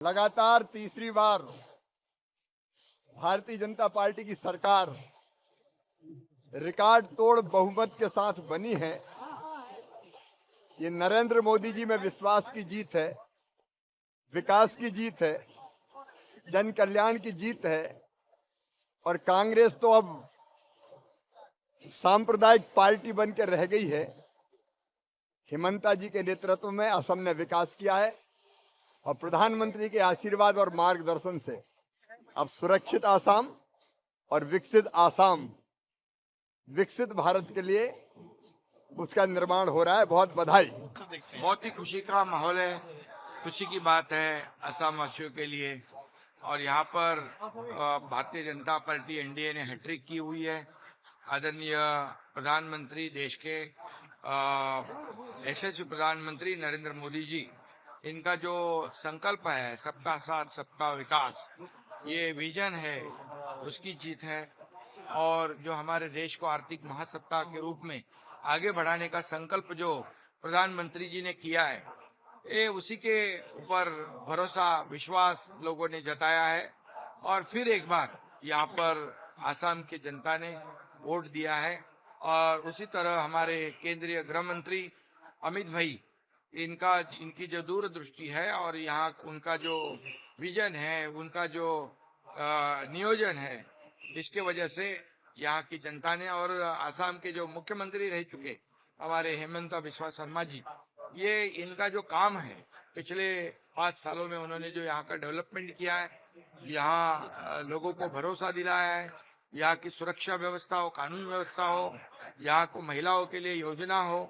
लगातार तीसरी बार भारतीय जनता पार्टी की सरकार रिकॉर्ड तोड़ बहुमत के साथ बनी है। ये नरेंद्र मोदी जी में विश्वास की जीत है, विकास की जीत है, जन कल्याण की जीत है। और कांग्रेस तो अब सांप्रदायिक पार्टी बनकर रह गई है। हिमंता जी के नेतृत्व में असम ने विकास किया है और प्रधानमंत्री के आशीर्वाद और मार्गदर्शन से अब सुरक्षित आसाम और विकसित आसाम, विकसित भारत के लिए उसका निर्माण हो रहा है। बहुत बधाई। बहुत ही खुशी का माहौल है, खुशी की बात है असम वासियों के लिए। और यहाँ पर भारतीय जनता पार्टी एनडीए ने हैट्रिक की हुई है। आदरणीय प्रधानमंत्री देश के यशस्वी प्रधानमंत्री नरेंद्र मोदी जी, इनका जो संकल्प है सबका साथ सबका विकास, ये विजन है, उसकी जीत है। और जो हमारे देश को आर्थिक महासत्ता के रूप में आगे बढ़ाने का संकल्प जो प्रधानमंत्री जी ने किया है, ये उसी के ऊपर भरोसा विश्वास लोगों ने जताया है। और फिर एक बार यहाँ पर आसाम की जनता ने वोट दिया है। और उसी तरह हमारे केंद्रीय गृह मंत्री अमित भाई, इनकी जो दूरदृष्टि है और यहाँ उनका जो विजन है, उनका जो नियोजन है, इसके वजह से यहाँ की जनता ने और आसाम के जो मुख्यमंत्री रह चुके हमारे हेमंत बिस्वा शर्मा जी, ये इनका जो काम है पिछले 5 सालों में उन्होंने जो यहाँ का डेवलपमेंट किया है, यहाँ लोगों को भरोसा दिलाया है, यहाँ की सुरक्षा व्यवस्था हो, कानूनी व्यवस्था हो, यहाँ को महिलाओं के लिए योजना हो,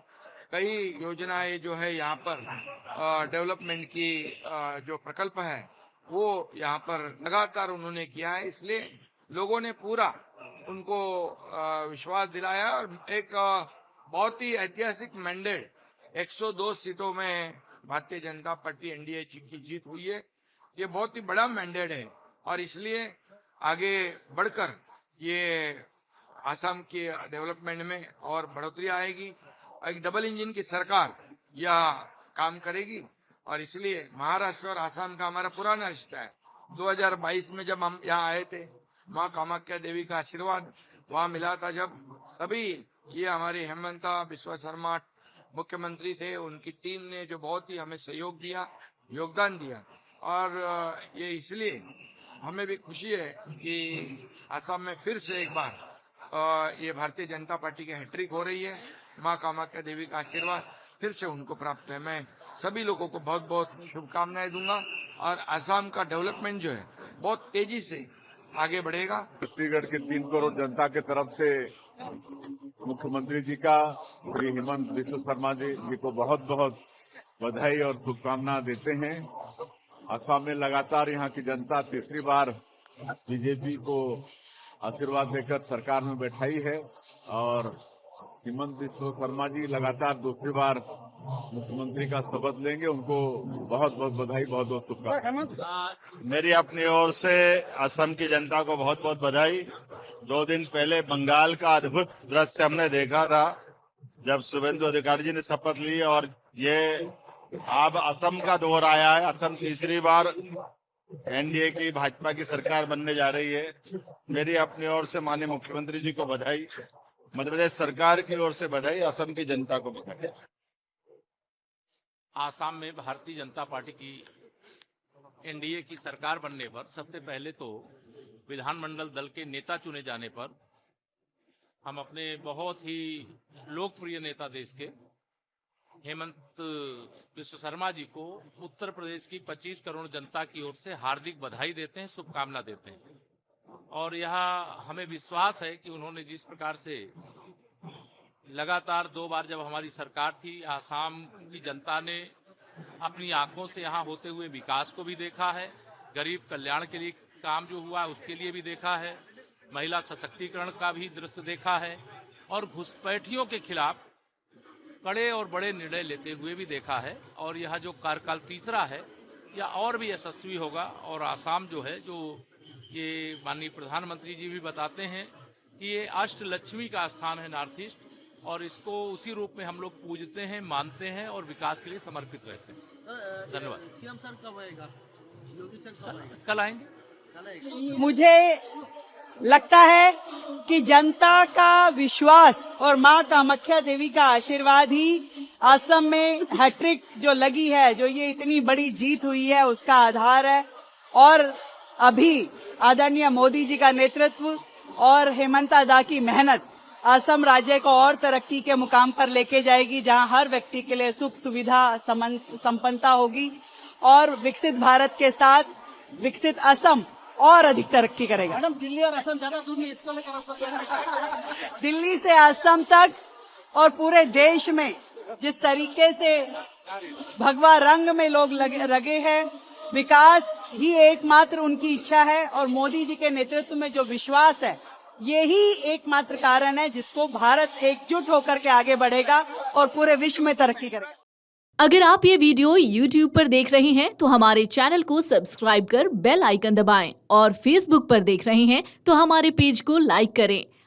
कई योजनाएं जो है यहाँ पर डेवलपमेंट की जो प्रकल्प है वो यहाँ पर लगातार उन्होंने किया है। इसलिए लोगों ने पूरा उनको विश्वास दिलाया और एक बहुत ही ऐतिहासिक मैंडेट 102 सीटों में भारतीय जनता पार्टी एनडीए की जीत हुई है। ये बहुत ही बड़ा मैंडेट है और इसलिए आगे बढ़कर ये आसाम के डेवलपमेंट में और बढ़ोतरी आएगी। एक डबल इंजन की सरकार यह काम करेगी और इसलिए महाराष्ट्र और आसाम का हमारा पुराना रिश्ता है। 2022 में जब हम यहाँ आए थे, माँ कामाख्या देवी का आशीर्वाद वहाँ मिला था जब, तभी ये हमारे हेमंता बिस्वा शर्मा मुख्यमंत्री थे, उनकी टीम ने जो बहुत ही हमें सहयोग दिया, योगदान दिया। और ये इसलिए हमें भी खुशी है कि आसाम में फिर से एक बार ये भारतीय जनता पार्टी की हैट्रिक हो रही है। माँ कामाख्या देवी का आशीर्वाद फिर से उनको प्राप्त है। मैं सभी लोगों को बहुत बहुत शुभकामनाएं दूंगा और आसाम का डेवलपमेंट जो है बहुत तेजी से आगे बढ़ेगा। छत्तीसगढ़ की 3 करोड़ जनता के तरफ से मुख्यमंत्री जी का श्री हेमंत बिस्वा शर्मा जी को बहुत बहुत बधाई और शुभकामना देते हैं। असम में लगातार यहाँ की जनता तीसरी बार बीजेपी को आशीर्वाद देकर सरकार में बैठाई है और हेमंत बिस्वा शर्मा जी लगातार दूसरी बार मुख्यमंत्री का शपथ लेंगे। उनको बहुत बहुत बधाई, बहुत बहुत शुभकामनाएं। मेरी अपनी ओर से असम की जनता को बहुत बहुत बधाई। 2 दिन पहले बंगाल का अद्भुत दृश्य हमने देखा था जब शुभेंदु अधिकारी जी ने शपथ ली और ये अब असम का दौर आया है। असम तीसरी बार एनडीए की भाजपा की सरकार बनने जा रही है। मेरी अपनी ओर से माननीय मुख्यमंत्री जी को बधाई, मध्य प्रदेश सरकार की ओर से बधाई, असम की जनता को बधाई। आसाम में भारतीय जनता पार्टी की एनडीए की सरकार बनने पर सबसे पहले तो विधानमंडल दल के नेता चुने जाने पर हम अपने बहुत ही लोकप्रिय नेता देश के हेमंत बिस्वा शर्मा जी को उत्तर प्रदेश की 25 करोड़ जनता की ओर से हार्दिक बधाई देते हैं, शुभकामना देते हैं। और यह हमें विश्वास है कि उन्होंने जिस प्रकार से लगातार 2 बार जब हमारी सरकार थी, आसाम की जनता ने अपनी आंखों से यहाँ होते हुए विकास को भी देखा है, गरीब कल्याण के लिए काम जो हुआ उसके लिए भी देखा है, महिला सशक्तिकरण का भी दृश्य देखा है और घुसपैठियों के खिलाफ कड़े और बड़े निर्णय लेते हुए भी देखा है। और यह जो कार्यकाल तीसरा है यह और भी यशस्वी होगा। और आसाम जो है, जो ये माननीय प्रधानमंत्री जी भी बताते हैं कि ये अष्टलक्ष्मी का स्थान है नॉर्थ ईस्ट, और इसको उसी रूप में हम लोग पूजते हैं, मानते हैं और विकास के लिए समर्पित रहते हैं। धन्यवाद। सीएम सर कब आएगा? कल आएंगे। मुझे लगता है कि जनता का विश्वास और मां कामाख्या देवी का आशीर्वाद ही असम में हैट्रिक जो लगी है, जो ये इतनी बड़ी जीत हुई है, उसका आधार है। और अभी आदरणीय मोदी जी का नेतृत्व और हेमंता दा की मेहनत असम राज्य को और तरक्की के मुकाम पर लेके जाएगी, जहां हर व्यक्ति के लिए सुख सुविधा संपन्नता होगी और विकसित भारत के साथ विकसित असम और अधिक तरक्की करेगा। मैडम, दिल्ली और असम ज्यादा दूर नहीं, इसको लेकर दिल्ली से असम तक और पूरे देश में जिस तरीके से भगवा रंग में लोग लगे हैं, विकास ही एकमात्र उनकी इच्छा है और मोदी जी के नेतृत्व में जो विश्वास है, यही एकमात्र कारण है जिसको भारत एकजुट होकर के आगे बढ़ेगा और पूरे विश्व में तरक्की करेगा। अगर आप ये वीडियो YouTube पर देख रहे हैं तो हमारे चैनल को सब्सक्राइब कर बेल आइकन दबाएं और Facebook पर देख रहे हैं तो हमारे पेज को लाइक करें।